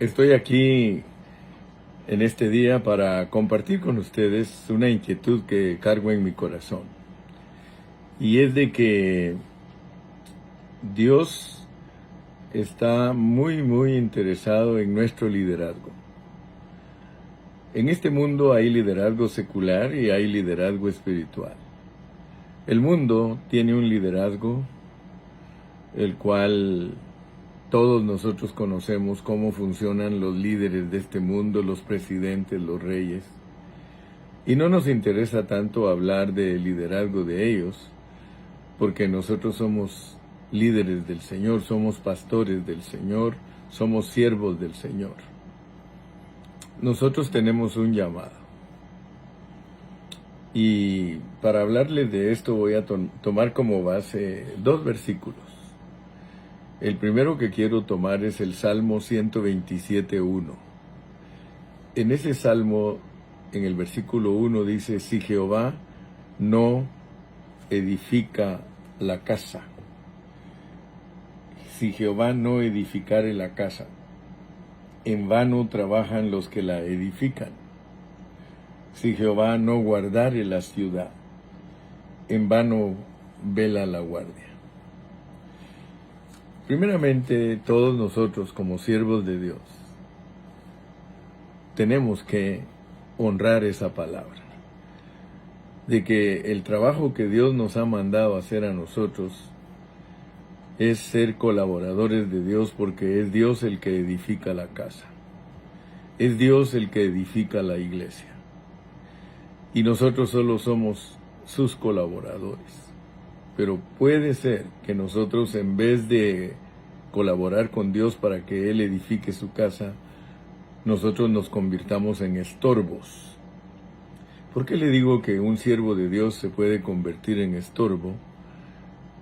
Estoy aquí en este día para compartir con ustedes una inquietud que cargo en mi corazón. Y es de que Dios está muy interesado en nuestro liderazgo. En este mundo hay liderazgo secular y hay liderazgo espiritual. El mundo tiene un liderazgo el cual todos nosotros conocemos cómo funcionan los líderes de este mundo, los presidentes, los reyes. Y no nos interesa tanto hablar del liderazgo de ellos, porque nosotros somos líderes del Señor, somos pastores del Señor, somos siervos del Señor. Nosotros tenemos un llamado. Y para hablarles de esto voy a tomar como base dos versículos. El primero que quiero tomar es el Salmo 127:1. En ese Salmo, en el versículo 1 dice: si Jehová no edifica la casa, si Jehová no edificare la casa, en vano trabajan los que la edifican. Si Jehová no guardare la ciudad, en vano vela la guardia. Primeramente, todos nosotros como siervos de Dios tenemos que honrar esa palabra, de que el trabajo que Dios nos ha mandado hacer a nosotros es ser colaboradores de Dios, porque es Dios el que edifica la casa, es Dios el que edifica la iglesia, y nosotros solo somos sus colaboradores. Pero puede ser que nosotros, en vez de colaborar con Dios para que Él edifique su casa, nosotros nos convirtamos en estorbos. ¿Por qué le digo que un siervo de Dios se puede convertir en estorbo?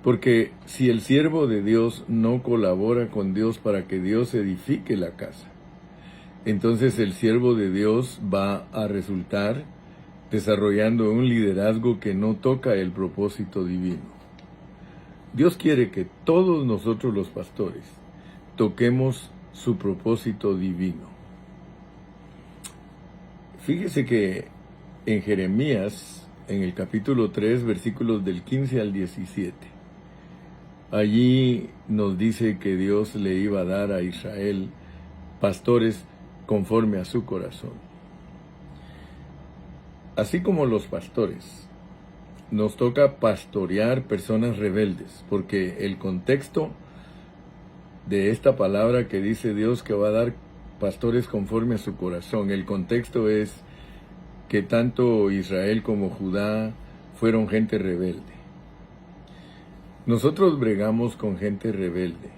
Porque si el siervo de Dios no colabora con Dios para que Dios edifique la casa, entonces el siervo de Dios va a resultar desarrollando un liderazgo que no toca el propósito divino. Dios quiere que todos nosotros los pastores toquemos su propósito divino. Fíjese que en Jeremías, en el capítulo 3, versículos del 15 al 17, allí nos dice que Dios le iba a dar a Israel pastores conforme a su corazón. Así como los pastores, nos toca pastorear personas rebeldes, porque el contexto de esta palabra que dice Dios que va a dar pastores conforme a su corazón, el contexto es que tanto Israel como Judá fueron gente rebelde. Nosotros bregamos con gente rebelde.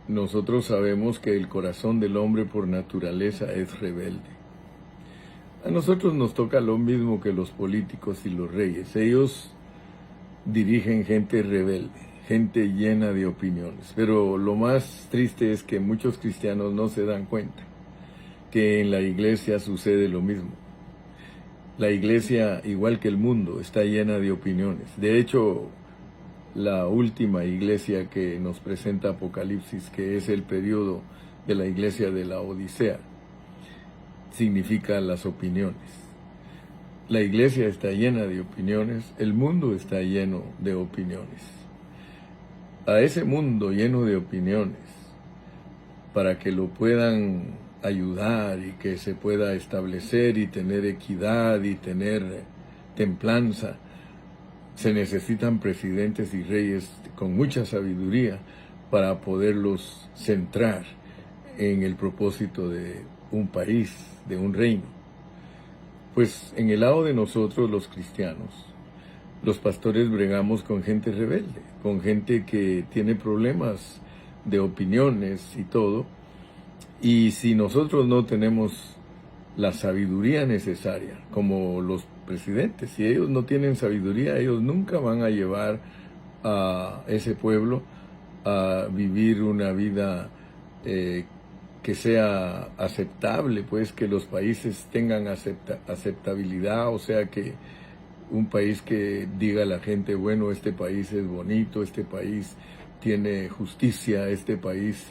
Nosotros sabemos que el corazón del hombre por naturaleza es rebelde. A nosotros nos toca lo mismo que los políticos y los reyes. Ellos dirigen gente rebelde, gente llena de opiniones. Pero lo más triste es que muchos cristianos no se dan cuenta que en la iglesia sucede lo mismo. La iglesia, igual que el mundo, está llena de opiniones. De hecho, la última iglesia que nos presenta Apocalipsis, que es el periodo de la iglesia de la Odisea, significa las opiniones. La iglesia está llena de opiniones, el mundo está lleno de opiniones. A ese mundo lleno de opiniones, para que lo puedan ayudar y que se pueda establecer y tener equidad y tener templanza, se necesitan presidentes y reyes con mucha sabiduría para poderlos centrar en el propósito de un país, de un reino. Pues en el lado de nosotros los cristianos, los pastores bregamos con gente rebelde, con gente que tiene problemas de opiniones y todo, y si nosotros no tenemos la sabiduría necesaria, como los presidentes, si ellos no tienen sabiduría, ellos nunca van a llevar a ese pueblo a vivir una vida que sea aceptable, pues que los países tengan aceptabilidad, o sea que un país que diga a la gente, bueno, este país es bonito, este país tiene justicia, este país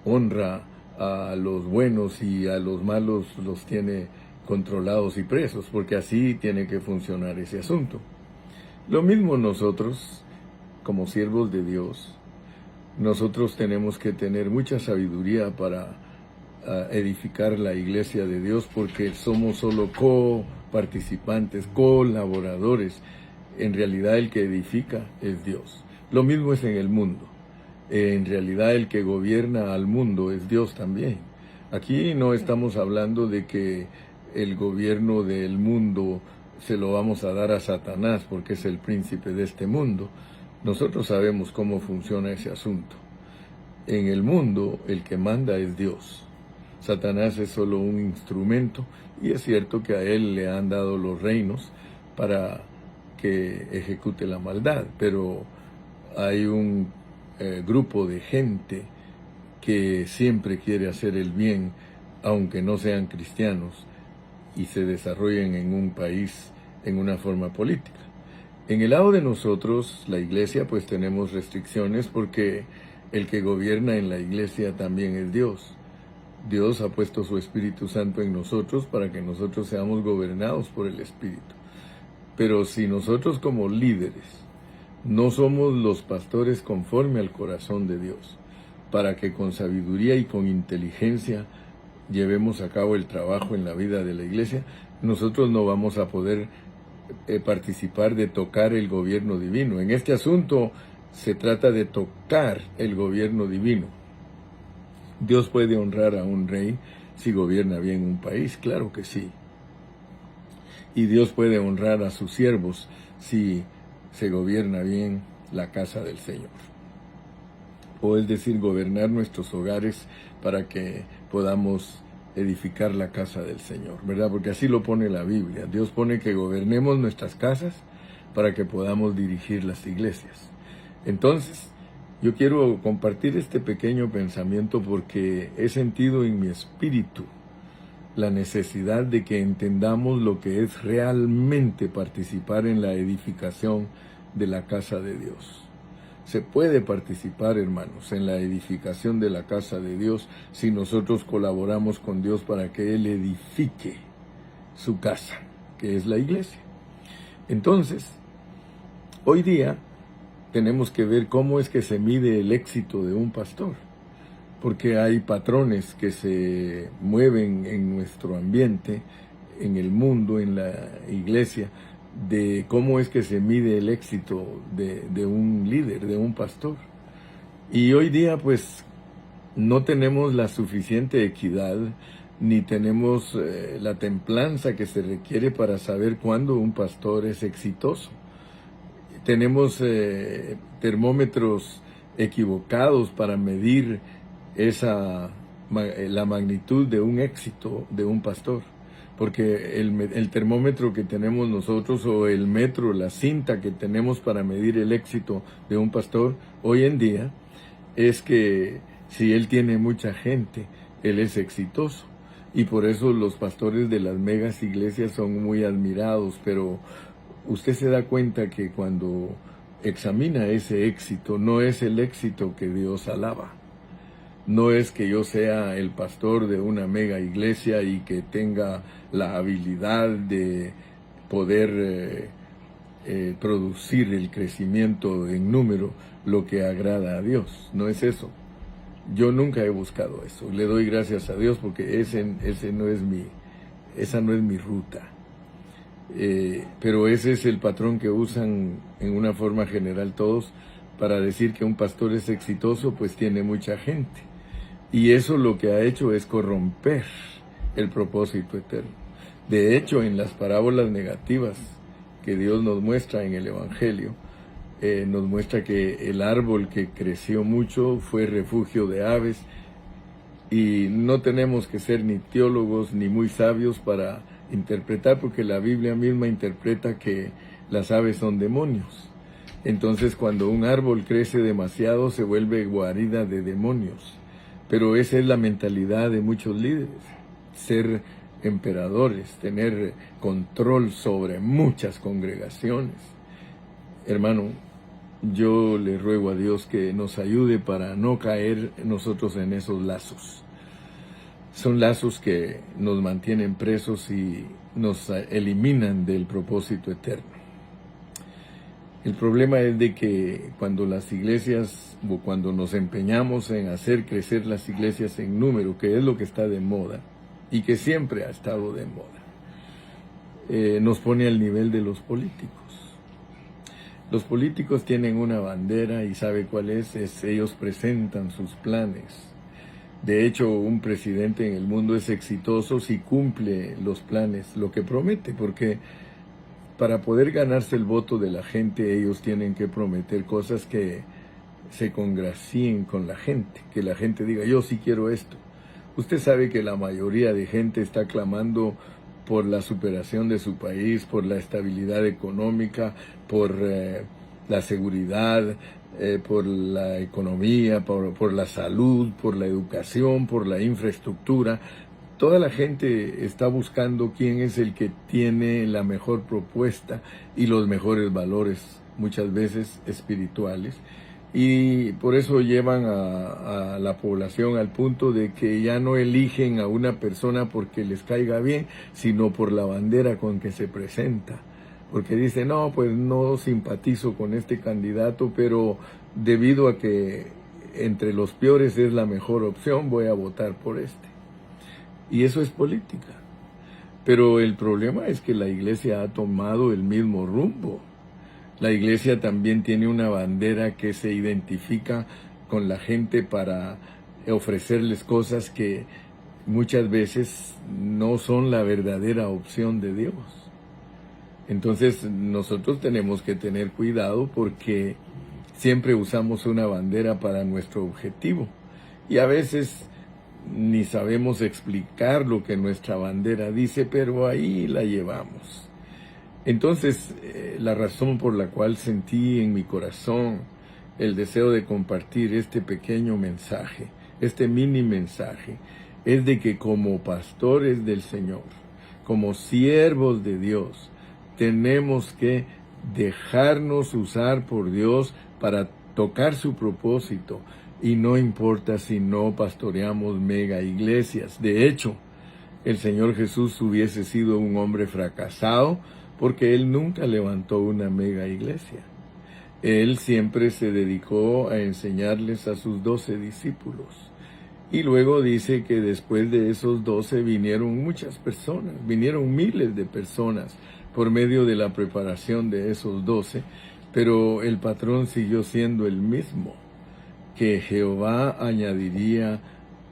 honra a los buenos y a los malos los tiene controlados y presos, porque así tiene que funcionar ese asunto. Lo mismo nosotros, como siervos de Dios, nosotros tenemos que tener mucha sabiduría para edificar la iglesia de Dios, porque somos solo coparticipantes, colaboradores. En realidad el que edifica es Dios. Lo mismo es en el mundo. En realidad el que gobierna al mundo es Dios también. Aquí no estamos hablando de que el gobierno del mundo se lo vamos a dar a Satanás porque es el príncipe de este mundo. Nosotros sabemos cómo funciona ese asunto. En el mundo el que manda es Dios. Satanás es solo un instrumento, y es cierto que a él le han dado los reinos para que ejecute la maldad, pero hay un grupo de gente que siempre quiere hacer el bien, aunque no sean cristianos, y se desarrollen en un país en una forma política. En el lado de nosotros, la iglesia, pues tenemos restricciones porque el que gobierna en la iglesia también es Dios. Dios ha puesto su Espíritu Santo en nosotros para que nosotros seamos gobernados por el Espíritu. Pero si nosotros como líderes no somos los pastores conforme al corazón de Dios, para que con sabiduría y con inteligencia llevemos a cabo el trabajo en la vida de la iglesia, nosotros no vamos a poder participar de tocar el gobierno divino. En este asunto se trata de tocar el gobierno divino. Dios puede honrar a un rey si gobierna bien un país, claro que sí. Y Dios puede honrar a sus siervos si se gobierna bien la casa del Señor. O es decir, gobernar nuestros hogares para que podamos edificar la casa del Señor, ¿verdad? Porque así lo pone la Biblia. Dios pone que gobernemos nuestras casas para que podamos dirigir las iglesias. Entonces, yo quiero compartir este pequeño pensamiento porque he sentido en mi espíritu la necesidad de que entendamos lo que es realmente participar en la edificación de la casa de Dios. Se puede participar, hermanos, en la edificación de la casa de Dios si nosotros colaboramos con Dios para que Él edifique su casa, que es la iglesia. Entonces, hoy día tenemos que ver cómo es que se mide el éxito de un pastor, porque hay patrones que se mueven en nuestro ambiente, en el mundo, en la iglesia, de cómo es que se mide el éxito de un líder, de un pastor. Y hoy día pues no tenemos la suficiente equidad, ni tenemos la templanza que se requiere para saber cuándo un pastor es exitoso. Tenemos termómetros equivocados para medir la magnitud de un éxito de un pastor. Porque el termómetro que tenemos nosotros, o el metro, la cinta que tenemos para medir el éxito de un pastor hoy en día, es que si él tiene mucha gente, él es exitoso. Y por eso los pastores de las megas iglesias son muy admirados, pero usted se da cuenta que cuando examina ese éxito, no es el éxito que Dios alaba. No es que yo sea el pastor de una mega iglesia y que tenga la habilidad de poder producir el crecimiento en número, lo que agrada a Dios. No es eso. Yo nunca he buscado eso. Le doy gracias a Dios porque esa no es mi ruta. Pero ese es el patrón que usan en una forma general todos para decir que un pastor es exitoso, pues tiene mucha gente. Y eso lo que ha hecho es corromper el propósito eterno. De hecho, en las parábolas negativas que Dios nos muestra en el Evangelio, nos muestra que el árbol que creció mucho fue refugio de aves, y no tenemos que ser ni teólogos ni muy sabios para interpretar, porque la Biblia misma interpreta que las aves son demonios. Entonces, cuando un árbol crece demasiado, se vuelve guarida de demonios. Pero esa es la mentalidad de muchos líderes, ser emperadores, tener control sobre muchas congregaciones. Hermano, yo le ruego a Dios que nos ayude para no caer nosotros en esos lazos. son lazos que nos mantienen presos y nos eliminan del propósito eterno. El problema es de que cuando las iglesias, o cuando nos empeñamos en hacer crecer las iglesias en número, que es lo que está de moda, y que siempre ha estado de moda, nos pone al nivel de los políticos. Los políticos tienen una bandera y ¿sabe cuál es? Ellos presentan sus planes. De hecho, un presidente en el mundo es exitoso si cumple los planes, lo que promete, porque para poder ganarse el voto de la gente, ellos tienen que prometer cosas que se congracien con la gente, que la gente diga, yo sí quiero esto. Usted sabe que la mayoría de gente está clamando por la superación de su país, por la estabilidad económica, por la seguridad, por la economía, por la salud, por la educación, por la infraestructura. Toda la gente está buscando quién es el que tiene la mejor propuesta y los mejores valores, muchas veces espirituales. Y por eso llevan a la población al punto de que ya no eligen a una persona porque les caiga bien, sino por la bandera con que se presenta. Porque dicen, no, pues no simpatizo con este candidato, pero debido a que entre los peores es la mejor opción, voy a votar por este. Y eso es política. Pero el problema es que la iglesia ha tomado el mismo rumbo. La iglesia también tiene una bandera que se identifica con la gente para ofrecerles cosas que muchas veces no son la verdadera opción de Dios. Entonces nosotros tenemos que tener cuidado porque siempre usamos una bandera para nuestro objetivo. Y a veces ni sabemos explicar lo que nuestra bandera dice, pero ahí la llevamos. Entonces, la razón por la cual sentí en mi corazón el deseo de compartir este pequeño mensaje, este mini mensaje, es de que como pastores del Señor, como siervos de Dios, tenemos que dejarnos usar por Dios para tocar su propósito. Y no importa si no pastoreamos mega iglesias. De hecho, el Señor Jesús hubiese sido un hombre fracasado porque Él nunca levantó una mega iglesia. Él siempre se dedicó a enseñarles a sus 12 discípulos. Y luego dice que después de esos 12 vinieron muchas personas, vinieron miles de personas por medio de la preparación de esos 12, pero el patrón siguió siendo el mismo, que Jehová añadiría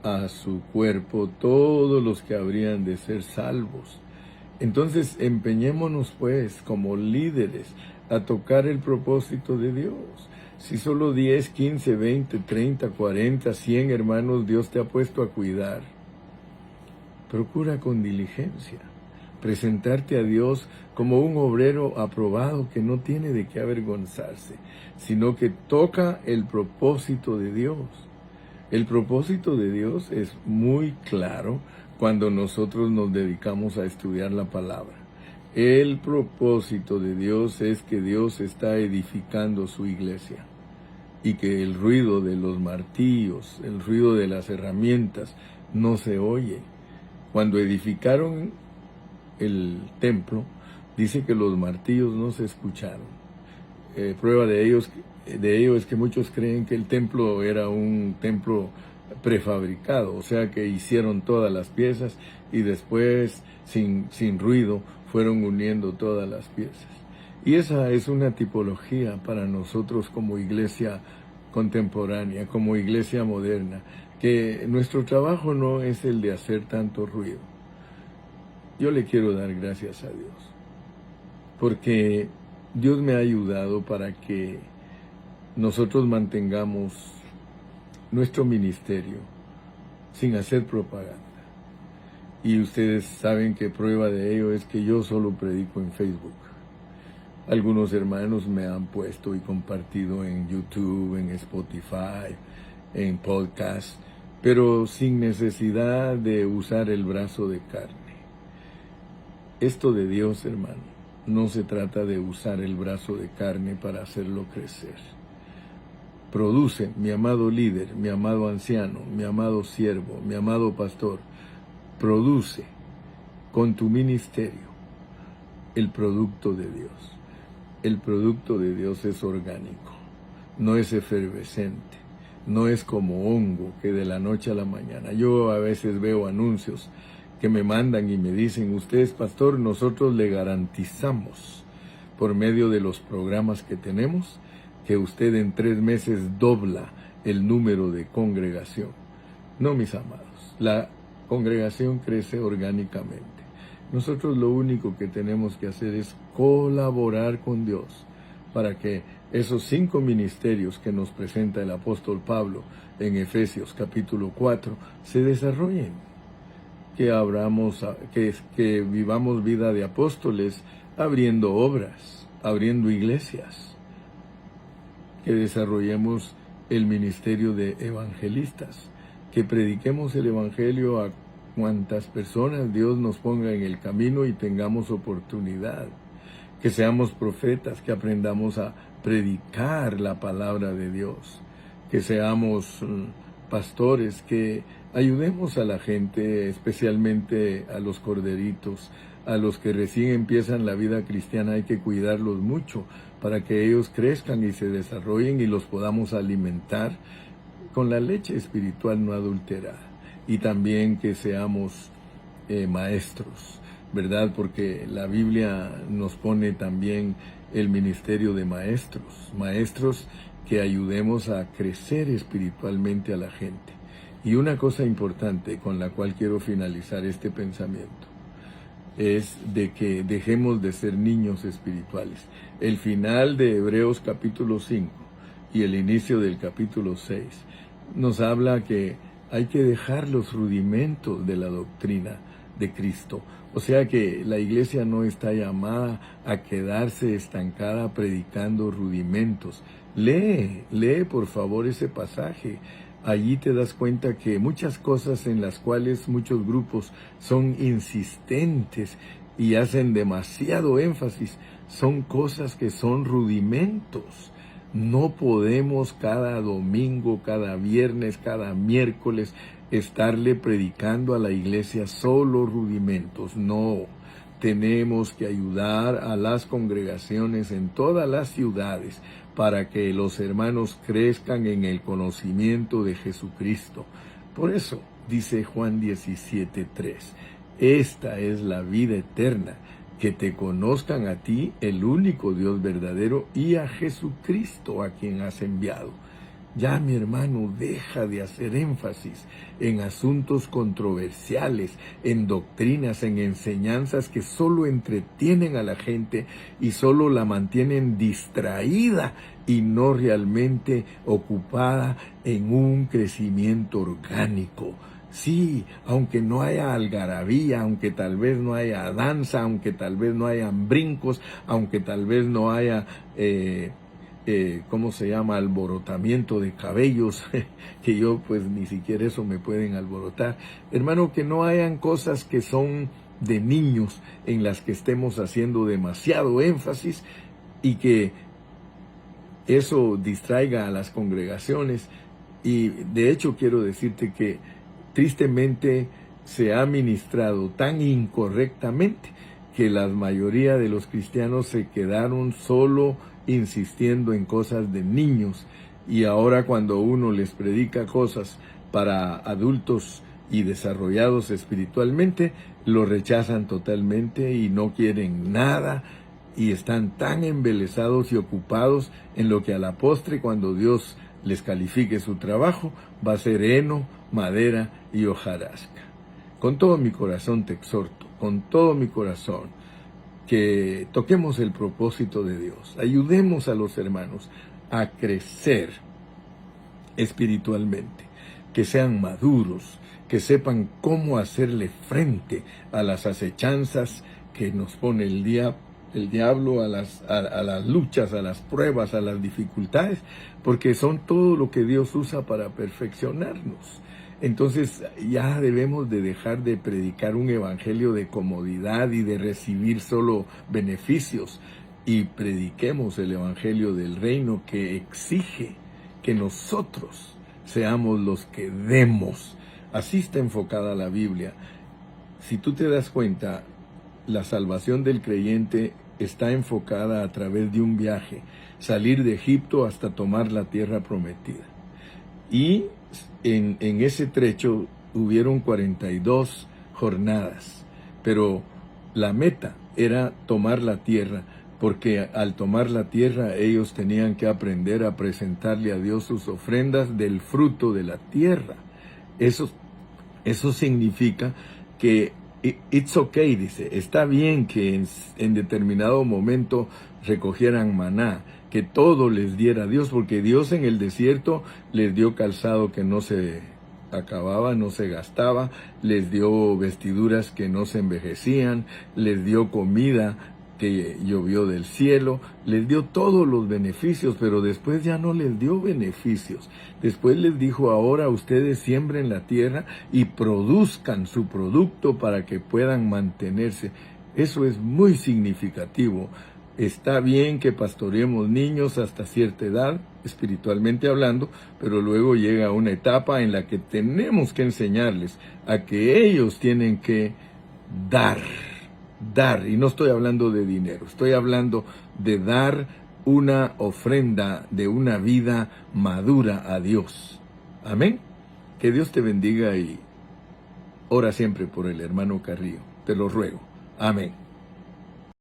a su cuerpo todos los que habrían de ser salvos. Entonces empeñémonos pues como líderes a tocar el propósito de Dios. Si solo 10, 15, 20, 30, 40, 100 hermanos Dios te ha puesto a cuidar, procura con diligencia presentarte a Dios como un obrero aprobado que no tiene de qué avergonzarse, sino que toca el propósito de Dios. El propósito de Dios es muy claro cuando nosotros nos dedicamos a estudiar la palabra. El propósito de Dios es que Dios está edificando su iglesia y que el ruido de los martillos, el ruido de las herramientas no se oye. Cuando edificaron el templo, dice que los martillos no se escucharon. Prueba de ello es que muchos creen que el templo era un templo prefabricado, o sea que hicieron todas las piezas y después sin ruido fueron uniendo todas las piezas. Y esa es una tipología para nosotros como iglesia contemporánea, como iglesia moderna, que nuestro trabajo no es el de hacer tanto ruido. Yo le quiero dar gracias a Dios, porque Dios me ha ayudado para que nosotros mantengamos nuestro ministerio sin hacer propaganda. Y ustedes saben que prueba de ello es que yo solo predico en Facebook. Algunos hermanos me han puesto y compartido en YouTube, en Spotify, en podcast, pero sin necesidad de usar el brazo de carne. Esto de Dios, hermano, no se trata de usar el brazo de carne para hacerlo crecer. produce, mi amado líder, mi amado anciano, mi amado siervo, mi amado pastor, produce con tu ministerio el producto de Dios. El producto de Dios es orgánico, no es efervescente, no es como hongo que de la noche a la mañana. Yo a veces veo anuncios que me mandan y me dicen, usted es pastor, nosotros le garantizamos por medio de los programas que tenemos que usted en 3 meses dobla el número de congregación. No, mis amados, la congregación crece orgánicamente. Nosotros lo único que tenemos que hacer es colaborar con Dios para que esos 5 ministerios que nos presenta el apóstol Pablo en Efesios capítulo 4 se desarrollen. Que vivamos vida de apóstoles abriendo obras, abriendo iglesias, que desarrollemos el ministerio de evangelistas, que prediquemos el evangelio a cuantas personas Dios nos ponga en el camino y tengamos oportunidad, que seamos profetas, que aprendamos a predicar la palabra de Dios, que seamos pastores, que ayudemos a la gente, especialmente a los corderitos, a los que recién empiezan la vida cristiana. Hay que cuidarlos mucho para que ellos crezcan y se desarrollen y los podamos alimentar con la leche espiritual no adulterada. Y también que seamos maestros, ¿verdad? Porque la Biblia nos pone también el ministerio de maestros que ayudemos a crecer espiritualmente a la gente. Y una cosa importante con la cual quiero finalizar este pensamiento es de que dejemos de ser niños espirituales. El final de Hebreos capítulo 5 y el inicio del capítulo 6 nos habla que hay que dejar los rudimentos de la doctrina de Cristo. O sea que la iglesia no está llamada a quedarse estancada predicando rudimentos. Lee por favor ese pasaje. Allí te das cuenta que muchas cosas en las cuales muchos grupos son insistentes y hacen demasiado énfasis, son cosas que son rudimentos. No podemos cada domingo, cada viernes, cada miércoles estarle predicando a la iglesia solo rudimentos. No, tenemos que ayudar a las congregaciones en todas las ciudades para que los hermanos crezcan en el conocimiento de Jesucristo. Por eso dice Juan 17:3, esta es la vida eterna, que te conozcan a ti, el único Dios verdadero, y a Jesucristo a quien has enviado. Ya, mi hermano, deja de hacer énfasis en asuntos controversiales, en doctrinas, en enseñanzas que solo entretienen a la gente y solo la mantienen distraída y no realmente ocupada en un crecimiento orgánico. Sí, aunque no haya algarabía, aunque tal vez no haya danza, aunque tal vez no hayan brincos, aunque tal vez no haya alborotamiento de cabellos, que yo pues ni siquiera eso me pueden alborotar. Hermano, que no hayan cosas que son de niños en las que estemos haciendo demasiado énfasis y que eso distraiga a las congregaciones. Y de hecho quiero decirte que tristemente se ha ministrado tan incorrectamente que la mayoría de los cristianos se quedaron solo insistiendo en cosas de niños, y ahora cuando uno les predica cosas para adultos y desarrollados espiritualmente, lo rechazan totalmente y no quieren nada y están tan embelesados y ocupados en lo que a la postre, cuando Dios les califique su trabajo, va a ser heno, madera y hojarasca. Con todo mi corazón te exhorto, con todo mi corazón, que toquemos el propósito de Dios, ayudemos a los hermanos a crecer espiritualmente, que sean maduros, que sepan cómo hacerle frente a las acechanzas que nos pone el diablo, a las luchas, a las pruebas, a las dificultades, porque son todo lo que Dios usa para perfeccionarnos. Entonces ya debemos de dejar de predicar un evangelio de comodidad y de recibir solo beneficios, y prediquemos el evangelio del reino que exige que nosotros seamos los que demos. Así está enfocada la Biblia. Si tú te das cuenta, la salvación del creyente está enfocada a través de un viaje, salir de Egipto hasta tomar la tierra prometida. Y en ese trecho hubieron 42 jornadas, pero la meta era tomar la tierra, porque al tomar la tierra ellos tenían que aprender a presentarle a Dios sus ofrendas del fruto de la tierra. Eso significa que it's okay, dice, está bien que en determinado momento recogieran maná, que todo les diera Dios, porque Dios en el desierto les dio calzado que no se acababa, no se gastaba, les dio vestiduras que no se envejecían, les dio comida que llovió del cielo, les dio todos los beneficios, pero después ya no les dio beneficios. Después les dijo, ahora ustedes siembren la tierra y produzcan su producto para que puedan mantenerse. Eso es muy significativo. Está bien que pastoreemos niños hasta cierta edad, espiritualmente hablando, pero luego llega una etapa en la que tenemos que enseñarles a que ellos tienen que dar, y no estoy hablando de dinero, estoy hablando de dar una ofrenda de una vida madura a Dios. Amén. Que Dios te bendiga y ora siempre por el hermano Carrillo. Te lo ruego. Amén.